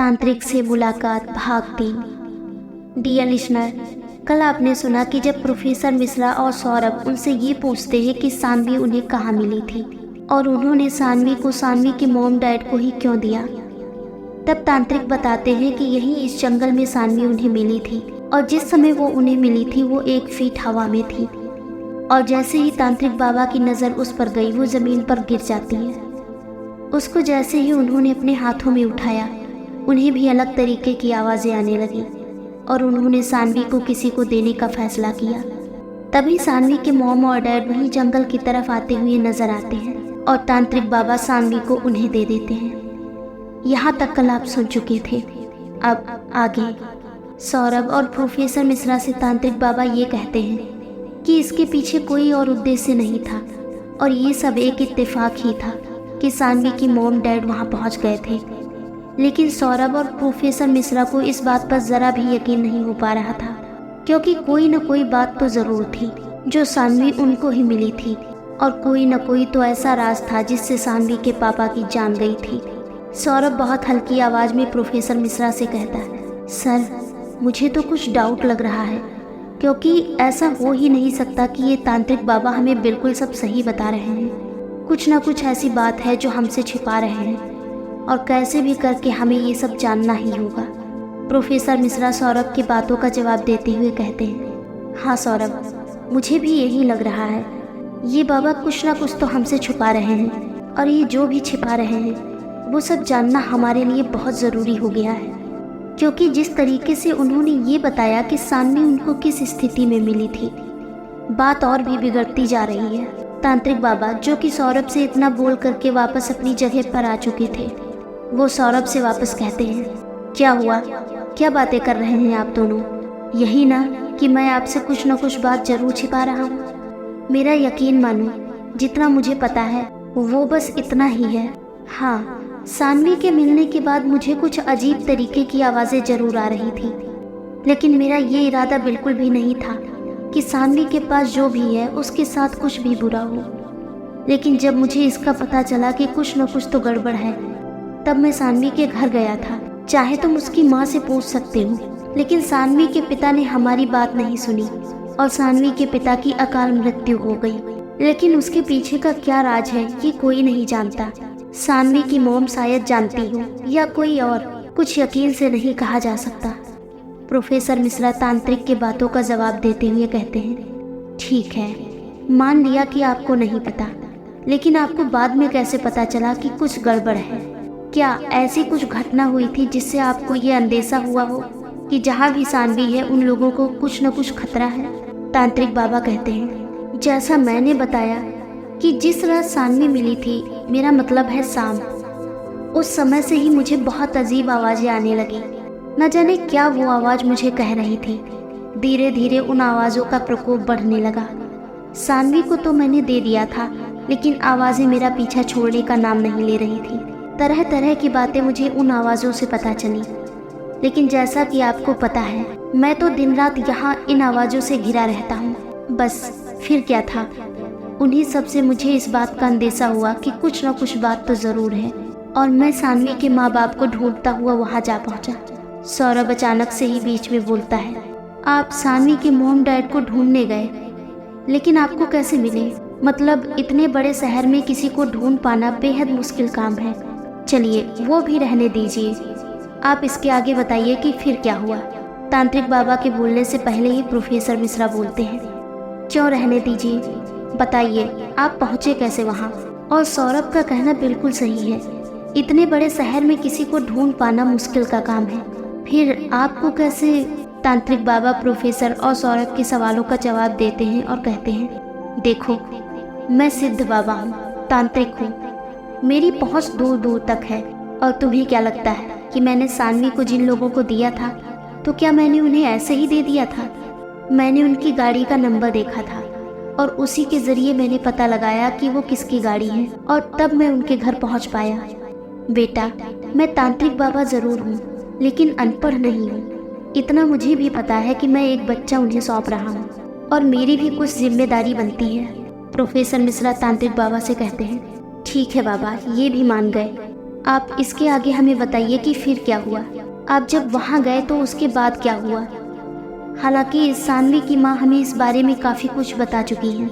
तांत्रिक से मुलाकात भाग 3। डियर लिसनर, कल आपने सुना कि जब प्रोफेसर मिश्रा और सौरभ उनसे ये पूछते हैं कि सानवी उन्हें कहाँ मिली थी और उन्होंने सानवी को सानवी के मॉम डैड को ही क्यों दिया, तब तांत्रिक बताते हैं कि यहीं इस जंगल में सानवी उन्हें मिली थी और जिस समय वो उन्हें मिली थी वो 1 फीट हवा में थी और जैसे ही तांत्रिक बाबा की नज़र उस पर गई वो ज़मीन पर गिर जाती है। उसको जैसे ही उन्होंने अपने हाथों में उठाया उन्हें भी अलग तरीके की आवाज़ें आने लगी और उन्होंने सानवी को किसी को देने का फैसला किया। तभी सानवी के मॉम और डैड वहीं जंगल की तरफ आते हुए नजर आते हैं और तांत्रिक बाबा सानवी को उन्हें दे देते हैं। यहाँ तक कल आप सुन चुके थे। अब आगे सौरभ और प्रोफेसर मिश्रा से तांत्रिक बाबा ये कहते हैं कि इसके पीछे कोई और उद्देश्य नहीं था और ये सब एक इत्तेफाक ही था कि सानवी की मॉम डैड वहाँ पहुँच गए थे। लेकिन सौरभ और प्रोफेसर मिश्रा को इस बात पर ज़रा भी यकीन नहीं हो पा रहा था, क्योंकि कोई न कोई बात तो ज़रूर थी जो सानवी उनको ही मिली थी और कोई न कोई तो ऐसा राज था जिससे सानवी के पापा की जान गई थी। सौरभ बहुत हल्की आवाज़ में प्रोफेसर मिश्रा से कहता है, सर मुझे तो कुछ डाउट लग रहा है, क्योंकि ऐसा हो ही नहीं सकता कि ये तांत्रिक बाबा हमें बिल्कुल सब सही बता रहे हैं। कुछ ना कुछ ऐसी बात है जो हमसे छिपा रहे हैं और कैसे भी करके हमें ये सब जानना ही होगा। प्रोफेसर मिश्रा सौरभ की बातों का जवाब देते हुए कहते हैं, हाँ सौरभ, मुझे भी यही लग रहा है। ये बाबा कुछ ना कुछ तो हमसे छुपा रहे हैं और ये जो भी छिपा रहे हैं वो सब जानना हमारे लिए बहुत ज़रूरी हो गया है, क्योंकि जिस तरीके से उन्होंने ये बताया कि सानवी उनको किस स्थिति में मिली थी, बात और भी बिगड़ती जा रही है। तांत्रिक बाबा, जो कि सौरभ से इतना बोल करके वापस अपनी जगह पर आ चुके थे, वो सौरभ से वापस कहते हैं, क्या हुआ, क्या बातें कर रहे हैं आप दोनों? यही ना कि मैं आपसे कुछ न कुछ बात जरूर छिपा रहा हूँ। मेरा यकीन मानो, जितना मुझे पता है वो बस इतना ही है। हाँ, सानवी के मिलने के बाद मुझे कुछ अजीब तरीके की आवाज़ें जरूर आ रही थी, लेकिन मेरा ये इरादा बिल्कुल भी नहीं था कि सानवी के पास जो भी है उसके साथ कुछ भी बुरा हो। लेकिन जब मुझे इसका पता चला कि कुछ न कुछ तो गड़बड़ है, तब मैं सानवी के घर गया था। चाहे तुम उसकी माँ से पूछ सकते हो, लेकिन सानवी के पिता ने हमारी बात नहीं सुनी और सानवी के पिता की अकाल मृत्यु हो गई। लेकिन उसके पीछे का क्या राज है ये कोई नहीं जानता। सानवी की मॉम शायद जानती हो या कोई और, कुछ यकीन से नहीं कहा जा सकता। प्रोफेसर मिश्रा तांत्रिक की बातों का जवाब देते हुए कहते हैं, ठीक है, मान लिया कि आपको नहीं पता, लेकिन आपको बाद में कैसे पता चला कि कुछ गड़बड़ है? क्या ऐसी कुछ घटना हुई थी जिससे आपको ये अंदेशा हुआ हो कि जहाँ भी सानवी है उन लोगों को कुछ न कुछ खतरा है? तांत्रिक बाबा कहते हैं, जैसा मैंने बताया कि जिस रात सानवी मिली थी, मेरा मतलब है शाम, उस समय से ही मुझे बहुत अजीब आवाज़ें आने लगी। न जाने क्या वो आवाज़ मुझे कह रही थी। धीरे धीरे उन आवाज़ों का प्रकोप बढ़ने लगा। सानवी को तो मैंने दे दिया था, लेकिन आवाज़ें मेरा पीछा छोड़ने का नाम नहीं ले रही थी। तरह तरह की बातें मुझे उन आवाज़ों से पता चली, लेकिन जैसा कि आपको पता है, मैं तो दिन रात यहाँ इन आवाज़ों से घिरा रहता हूँ। बस फिर क्या था, उन्हीं सब से मुझे इस बात का अंदेशा हुआ कि कुछ न कुछ बात तो ज़रूर है और मैं सानवी के माँ बाप को ढूंढता हुआ वहाँ जा पहुँचा। सौरभ अचानक से ही बीच में बोलता है, आप सानवी के मॉम डैड को ढूंढने गए, लेकिन आपको कैसे मिले? मतलब इतने बड़े शहर में किसी को ढूंढ पाना बेहद मुश्किल काम है। चलिए वो भी रहने दीजिए, आप इसके आगे बताइए कि फिर क्या हुआ। तांत्रिक बाबा के बोलने से पहले ही प्रोफेसर मिश्रा बोलते हैं, क्यों रहने दीजिए, बताइए आप पहुँचे कैसे वहाँ? और सौरभ का कहना बिल्कुल सही है, इतने बड़े शहर में किसी को ढूंढ पाना मुश्किल का काम है, फिर आपको कैसे? तांत्रिक बाबा प्रोफेसर और सौरभ के सवालों का जवाब देते हैं और कहते हैं, देखो मैं सिद्ध बाबा हूँ, तांत्रिक हूँ, मेरी पहुँच दूर दूर तक है। और तुम्हें क्या लगता है कि मैंने सानवी को जिन लोगों को दिया था, तो क्या मैंने उन्हें ऐसे ही दे दिया था? मैंने उनकी गाड़ी का नंबर देखा था और उसी के ज़रिए मैंने पता लगाया कि वो किसकी गाड़ी है और तब मैं उनके घर पहुँच पाया। बेटा, मैं तांत्रिक बाबा ज़रूर हूँ, लेकिन अनपढ़ नहीं हूँ। इतना मुझे भी पता है कि मैं एक बच्चा उन्हें सौंप रहा हूँ और मेरी भी कुछ जिम्मेदारी बनती है। प्रोफेसर मिश्रा तांत्रिक बाबा से कहते हैं, ठीक है बाबा, ये भी मान गए, आप इसके आगे हमें बताइए कि फिर क्या हुआ। आप जब वहाँ गए तो उसके बाद क्या हुआ। हालांकि सानवी की माँ हमें इस बारे में काफ़ी कुछ बता चुकी हैं,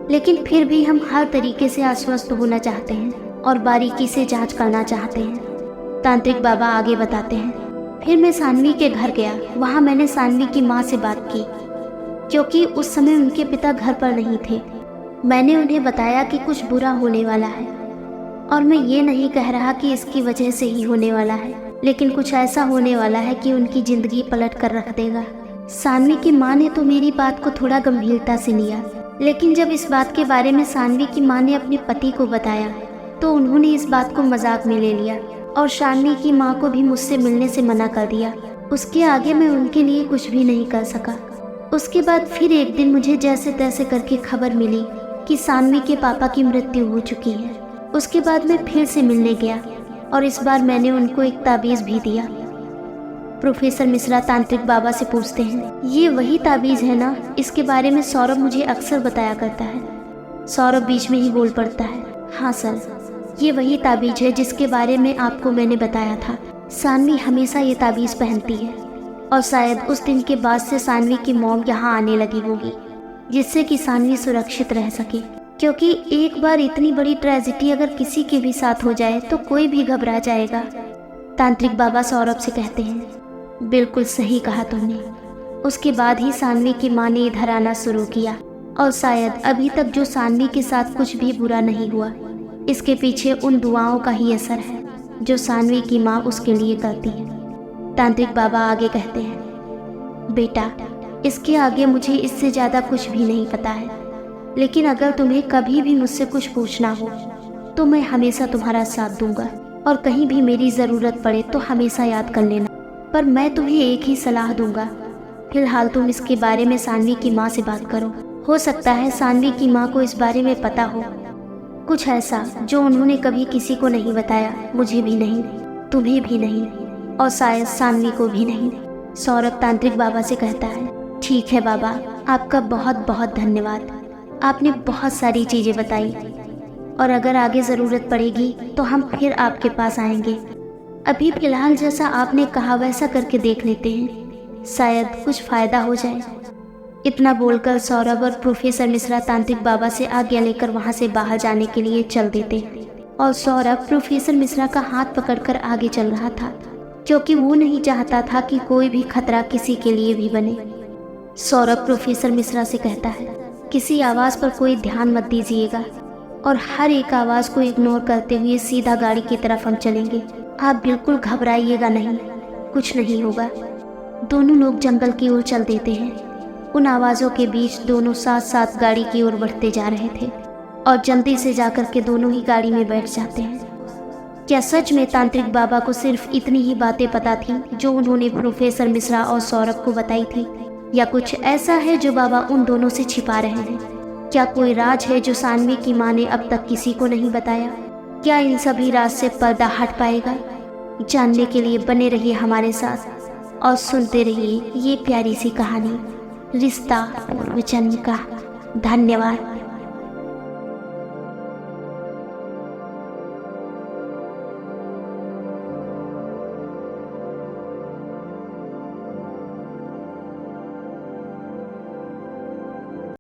लेकिन फिर भी हम हर तरीके से आश्वस्त होना चाहते हैं और बारीकी से जांच करना चाहते हैं। तांत्रिक बाबा आगे बताते हैं, फिर मैं सानवी के घर गया। वहाँ मैंने सानवी की माँ से बात की, क्योंकि उस समय उनके पिता घर पर नहीं थे। मैंने उन्हें बताया कि कुछ बुरा होने वाला है, और मैं ये नहीं कह रहा कि इसकी वजह से ही होने वाला है, लेकिन कुछ ऐसा होने वाला है कि उनकी ज़िंदगी पलट कर रख देगा। सानवी की माँ ने तो मेरी बात को थोड़ा गंभीरता से लिया, लेकिन जब इस बात के बारे में सानवी की माँ ने अपने पति को बताया तो उन्होंने इस बात को मजाक में ले लिया और सानवी की माँ को भी मुझसे मिलने से मना कर दिया। उसके आगे मैं उनके लिए कुछ भी नहीं कर सका। उसके बाद फिर एक दिन मुझे जैसे तैसे करके खबर मिली कि सानवी के पापा की मृत्यु हो चुकी है। उसके बाद मैं फिर से मिलने गया और इस बार मैंने उनको एक ताबीज़ भी दिया। प्रोफेसर मिश्रा तांत्रिक बाबा से पूछते हैं, ये वही ताबीज़ है ना? इसके बारे में सौरभ मुझे अक्सर बताया करता है। सौरभ बीच में ही बोल पड़ता है, हाँ सर, ये वही ताबीज़ है जिसके बारे में आपको मैंने बताया था। सानवी हमेशा ये ताबीज़ पहनती है और शायद उस दिन के बाद से सानवी की मॉम यहाँ आने लगी होगी, जिससे कि सानवी सुरक्षित रह सके। क्योंकि एक बार इतनी बड़ी ट्रेजेडी अगर किसी के भी साथ हो जाए तो कोई भी घबरा जाएगा। तांत्रिक बाबा सौरभ से कहते हैं, बिल्कुल सही कहा तुमने। उसके बाद ही सानवी की माँ ने इधर आना शुरू किया, और शायद अभी तक जो सानवी के साथ कुछ भी बुरा नहीं हुआ, इसके पीछे उन दुआओं का ही असर है जो सानवी की माँ उसके लिए करती है। तांत्रिक बाबा आगे कहते हैं, बेटा, इसके आगे मुझे इससे ज़्यादा कुछ भी नहीं पता है, लेकिन अगर तुम्हें कभी भी मुझसे कुछ पूछना हो तो मैं हमेशा तुम्हारा साथ दूंगा, और कहीं भी मेरी ज़रूरत पड़े तो हमेशा याद कर लेना। पर मैं तुम्हें एक ही सलाह दूंगा, फिलहाल तुम इसके बारे में सानवी की माँ से बात करो। हो सकता है सानवी की माँ को इस बारे में पता हो, कुछ ऐसा जो उन्होंने कभी किसी को नहीं बताया, मुझे भी नहीं, तुम्हें भी नहीं, और शायद सानवी को भी नहीं। सौरभ तांत्रिक बाबा से कहता है, ठीक है बाबा, आपका बहुत बहुत धन्यवाद। आपने बहुत सारी चीज़ें बताई, और अगर आगे ज़रूरत पड़ेगी तो हम फिर आपके पास आएंगे। अभी फ़िलहाल जैसा आपने कहा वैसा करके देख लेते हैं, शायद कुछ फ़ायदा हो जाए। इतना बोलकर सौरभ और प्रोफेसर मिश्रा तांत्रिक बाबा से आज्ञा लेकर वहाँ से बाहर जाने के लिए चल देते, और सौरभ प्रोफेसर मिश्रा का हाथ पकड़कर आगे चल रहा था, क्योंकि वो नहीं चाहता था कि कोई भी खतरा किसी के लिए भी बने। सौरभ प्रोफेसर मिश्रा से कहता है, किसी आवाज़ पर कोई ध्यान मत दीजिएगा, और हर एक आवाज़ को इग्नोर करते हुए सीधा गाड़ी की तरफ हम चलेंगे। आप बिल्कुल घबराइएगा नहीं, कुछ नहीं होगा। दोनों लोग जंगल की ओर चल देते हैं। उन आवाज़ों के बीच दोनों साथ साथ गाड़ी की ओर बढ़ते जा रहे थे, और जल्दी से जाकर के दोनों ही गाड़ी में बैठ जाते हैं। क्या सच में तांत्रिक बाबा को सिर्फ इतनी ही बातें पता थी जो उन्होंने प्रोफेसर मिश्रा और सौरभ को बताई थी, या कुछ ऐसा है जो बाबा उन दोनों से छिपा रहे हैं? क्या कोई राज है जो सानवी की माँ ने अब तक किसी को नहीं बताया? क्या इन सभी राज से पर्दा हट पाएगा? जानने के लिए बने रहिए हमारे साथ और सुनते रहिए ये प्यारी सी कहानी, रिश्ता पूर्व जन्म का। धन्यवाद।